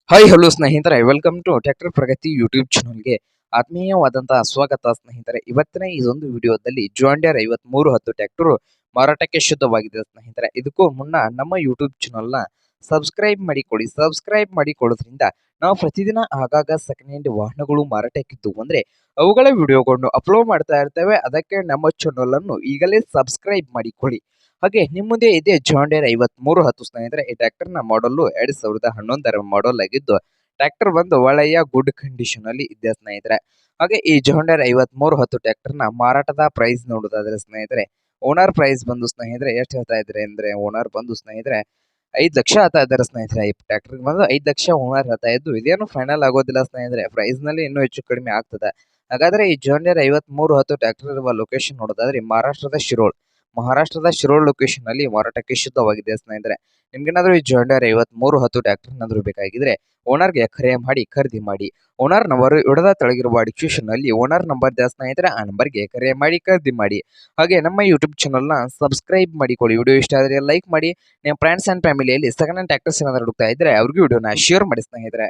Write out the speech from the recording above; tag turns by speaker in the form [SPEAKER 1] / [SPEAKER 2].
[SPEAKER 1] Hi hello ಸ್ನೇಹಿತರೆ, welcome to tractor Pragati YouTube ಚಾನಲ್ಗೆ ಆತ್ಮೀಯವಾದಂತಹ ಸ್ವಾಗತ ಸ್ನೇಹಿತರೆ. ಇವತ್ತಿನ ಈ ಒಂದು ವಿಡಿಯೋದಲ್ಲಿ ಜಾನ್ ಡಿಯರ್ 5310 ಟ್ರ್ಯಾಕ್ಟರ್ ಮಾರಾಟಕ್ಕೆ ಶುದ್ಧವಾಗಿದೆ ಸ್ನೇಹಿತರೆ. ಇದಕ್ಕೂ ಮುನ್ನ ನಮ್ಮ ಯೂಟ್ಯೂಬ್ ಚಾನಲ್ನ ಸಬ್ಸ್ಕ್ರೈಬ್ ಮಾಡಿಕೊಳ್ಳಿ. ಸಬ್ಸ್ಕ್ರೈಬ್ ಮಾಡಿಕೊಳ್ಳೋದ್ರಿಂದ ನಾವು ಪ್ರತಿದಿನ ಆಗಾಗ ಸೆಕೆಂಡ್ ಹ್ಯಾಂಡ್ ವಾಹನಗಳು ಮಾರಾಟಕ್ಕಿದ್ದು ಅಂದ್ರೆ ಅವುಗಳ ವಿಡಿಯೋಗಳನ್ನು ಅಪ್ಲೋಡ್ ಮಾಡ್ತಾ ಇರ್ತೇವೆ. ಅದಕ್ಕೆ ನಮ್ಮ ಚಾನಲ್ ಅನ್ನು ಈಗಲೇ ಸಬ್ಸ್ಕ್ರೈಬ್ ಮಾಡಿಕೊಳ್ಳಿ. ಹಾಗೆ ನಿಮ್ಮ ಮುಂದೆ ಇದೆ ಜಾನ್ ಡಿಯರ್ 5310 ಸ್ನೇಹಿತರೆ. ಈ ಟ್ರ್ಯಾಕ್ಟರ್ ನ ಮಾಡಲ್ 2011 ಮಾಡಲ್ ಆಗಿದ್ದು ಟ್ರ್ಯಾಕ್ಟರ್ ಬಂದು ಒಳ್ಳೆಯ ಗುಡ್ ಕಂಡೀಷನ್ ಅಲ್ಲಿ ಇದೆ ಸ್ನೇಹಿತರೆ. ಹಾಗೆ ಈ ಜಾನ್ ಡಿಯರ್ 5310 ಟ್ರ್ಯಾಕ್ಟರ್ ನ ಮಾರಾಟದ ಪ್ರೈಸ್ ನೋಡೋದಾದ್ರೆ ಸ್ನೇಹಿತರೆ, ಓನರ್ ಪ್ರೈಸ್ ಬಂದು ಸ್ನೇಹಿತರೆ ಎಷ್ಟು ಹೇಳ್ತಾ ಇದ್ರೆ ಅಂದ್ರೆ ಓನರ್ ಬಂದು ಸ್ನೇಹಿತರೆ 5 ಲಕ್ಷ ಹೇಳ್ತಾ ಇದ್ದಾರೆ ಸ್ನೇಹಿತರೆ. ಈ ಟ್ರ್ಯಾಕ್ಟರ್ ಬಂದು 5 ಲಕ್ಷ ಓನರ್ ಹೇಳ್ತಾ ಇದ್ದು, ಇದೇನು ಫೈನಲ್ ಆಗೋದಿಲ್ಲ ಸ್ನೇಹಿತರೆ. ಪ್ರೈಸ್ ನಲ್ಲಿ ಇನ್ನೂ ಹೆಚ್ಚು ಕಡಿಮೆ ಆಗ್ತದೆ. ಹಾಗಾದ್ರೆ ಈ ಜಾನ್ ಡಿಯರ್ 5310 ಟ್ರ್ಯಾಕ್ಟರ್ ಇರುವ ಲೊಕೇಶನ್ ನೋಡೋದಾದ್ರೆ ಮಹಾರಾಷ್ಟ್ರದ ಶಿರೋಳ್ ಲೊಕೇಶನ್ ಅಲ್ಲಿ ಮಾರಾಟಕ್ಕೆ ಶುದ್ಧವಾಗಿದೆ ಸ್ನೇಹಿತರೆ. ನಿಮ್ಗೇನಾದ್ರೂ ಈ ಜಾನ್ ಡಿಯರ್ 5310 ಟ್ರ್ಯಾಕ್ಟರ್ ಏನಾದ್ರು ಬೇಕಾಗಿದ್ರೆ ಓನರ್ಗೆ ಕರೆ ಮಾಡಿ ಖರೀದಿ ಮಾಡಿ. ಓನರ್ ನಂಬರ್ ಇಡದ ತೆಳಗಿರುವ ಡಿಸ್ಕ್ರಿಪ್ಷನ್ ಅಲ್ಲಿ ಓನರ್ ನಂಬರ್ ಇದೆ ಸ್ನೇಹಿತರೆ. ಆ ನಂಬರ್ಗೆ ಕರೆ ಮಾಡಿ ಖರೀದಿ ಮಾಡಿ. ಹಾಗೆ ನಮ್ಮ ಯೂಟ್ಯೂಬ್ ಚಾನಲ್ ನ ಸಬ್ಸ್ಕ್ರೈಬ್ ಮಾಡಿಕೊಳ್ಳಿ. ವಿಡಿಯೋ ಇಷ್ಟ ಆದರೆ ಲೈಕ್ ಮಾಡಿ. ನಿಮ್ಮ ಫ್ರೆಂಡ್ಸ್ ಅಂಡ್ ಫ್ಯಾಮಿಲಿಯಲ್ಲಿ ಸೆಕೆಂಡ್ ಹ್ಯಾಂಡ್ ಟ್ರ್ಯಾಕ್ಟರ್ಸ್ ಏನಾದ್ರು ಹುಡುಕ್ತಾ ಇದ್ರೆ ಅವ್ರಿಗೂ ವಿಡಿಯೋನ ಶೇರ್ ಮಾಡಿ ಸ್ನೇಹಿತರೆ.